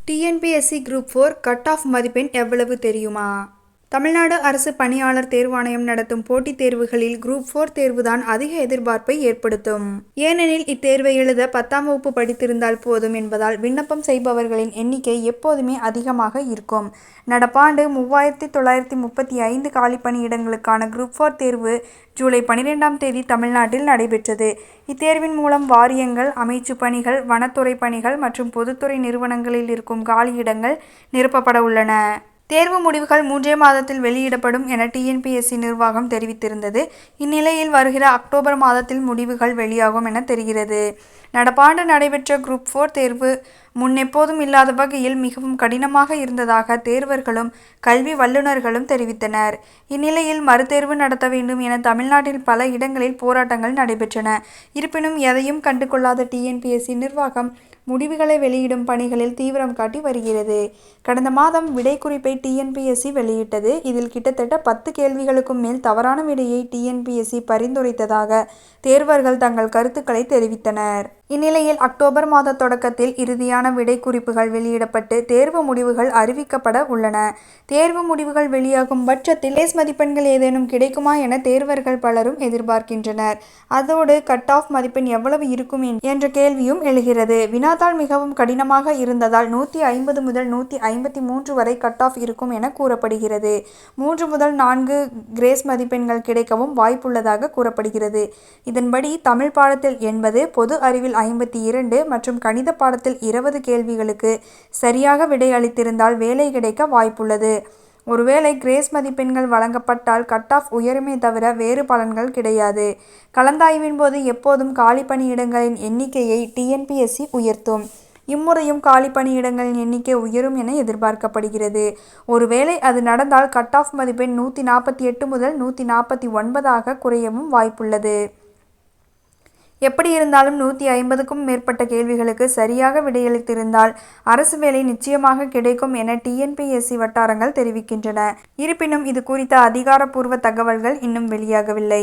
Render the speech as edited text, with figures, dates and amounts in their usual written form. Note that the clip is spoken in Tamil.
டிஎன்பிஎஸ்சி குரூப் 4 கட் ஆஃப் மதிப்பெண் எவ்வளவு தெரியுமா? தமிழ்நாடு அரசு பணியாளர் தேர்வாணையம் நடத்தும் போட்டித் தேர்வுகளில் குரூப் 4 தேர்வுதான் அதிக எதிர்பார்ப்பை ஏற்படுத்தும். ஏனெனில் இத்தேர்வை எழுத 10ஆம் வகுப்பு படித்திருந்தால் போதும் என்பதால் விண்ணப்பம் செய்பவர்களின் எண்ணிக்கை எப்போதுமே அதிகமாக இருக்கும். நடப்பாண்டு 3935 காலிப்பணியிடங்களுக்கான குரூப் 4 தேர்வு ஜூலை 12ஆம் தேதி தமிழ்நாட்டில் நடைபெற்றது. இத்தேர்வின் மூலம் வாரியங்கள், அமைச்சு பணிகள், வனத்துறை பணிகள் மற்றும் பொதுத்துறை நிறுவனங்களில் இருக்கும் காலியிடங்கள் நிரப்பப்பட உள்ளன. தேர்வு முடிவுகள் 3 மாதத்தில் வெளியிடப்படும் என டிஎன்பிஎஸ்சி நிர்வாகம் தெரிவித்திருந்தது. இந்நிலையில் வருகிற அக்டோபர் மாதத்தில் முடிவுகள் வெளியாகும் என தெரிகிறது. நடப்பாண்டு நடைபெற்ற குரூப் 4 தேர்வு முன்னெப்போதும் இல்லாத வகையில் மிகவும் கடினமாக இருந்ததாக தேர்வர்களும் கல்வி வல்லுநர்களும் தெரிவித்தனர். இந்நிலையில் மறுதேர்வு நடத்த வேண்டும் என தமிழ்நாட்டில் பல இடங்களில் போராட்டங்கள் நடைபெற்றன. இருப்பினும் எதையும் கண்டுகொள்ளாத டிஎன்பிஎஸ்சி நிர்வாகம் முடிவுகளை வெளியிடும் பணிகளில் தீவிரம் காட்டி வருகிறது. கடந்த மாதம் விடை குறிப்பை டிஎன்பிஎஸ்சி வெளியிட்டது. இதில் கிட்டத்தட்ட 10 கேள்விகளுக்கும் மேல் தவறான விடையை டிஎன்பிஎஸ்சி பரிந்துரைத்ததாக தேர்வர்கள் தங்கள் கருத்துக்களை தெரிவித்தனர். இந்நிலையில் அக்டோபர் மாத தொடக்கத்தில் இறுதியான விடை குறிப்புகள் வெளியிடப்பட்டு தேர்வு முடிவுகள் அறிவிக்கப்பட உள்ளன. தேர்வு முடிவுகள் வெளியாகும் பட்சத்தில் பேஸ் மதிப்பெண்கள் ஏதேனும் கிடைக்குமா என தேர்வர்கள் பலரும் எதிர்பார்க்கின்றனர். அதோடு கட் ஆஃப் மதிப்பெண் எவ்வளவு இருக்கும் என்ற கேள்வியும் எழுகிறது. வினாத்தாள் மிகவும் கடினமாக இருந்ததால் 150 முதல் 153 வரை கட் ஆஃப் இருக்கும் என கூறப்படுகிறது. 3 முதல் 4 கிரேஸ் மதிப்பெண்கள் கிடைக்கவும் வாய்ப்புள்ளதாக கூறப்படுகிறது. இதன்படி தமிழ் பாடத்தில் 80, பொது அறிவில் 52 மற்றும் கணித பாடத்தில் 20 கேள்விகளுக்கு சரியாக விடை அளித்திருந்தால் வேலை கிடைக்க வாய்ப்புள்ளது. ஒருவேளை கிரேஸ் மதிப்பெண்கள் வழங்கப்பட்டால் கட் ஆஃப் உயருமே தவிர வேறு பலன்கள் கிடையாது. கலந்தாய்வின் போது எப்போதும் காலி பணியிடங்களின் எண்ணிக்கையை டிஎன்பிஎஸ்சி உயர்த்தும். இம்முறையும் காலி பணியிடங்களின் எண்ணிக்கை உயரும் என எதிர்பார்க்கப்படுகிறது. ஒருவேளை அது நடந்தால் கட் ஆஃப் மதிப்பெண் 148 முதல் 149 குறையவும் வாய்ப்புள்ளது. எப்படி இருந்தாலும் 150க்கும் மேற்பட்ட கேள்விகளுக்கு சரியாக விடையளித்திருந்தால் அரசு வேலை நிச்சயமாக கிடைக்கும் என டிஎன்பிஎஸ்சி வட்டாரங்கள் தெரிவிக்கின்றன. இருப்பினும் இது குறித்த அதிகாரப்பூர்வ தகவல்கள் இன்னும் வெளியாகவில்லை.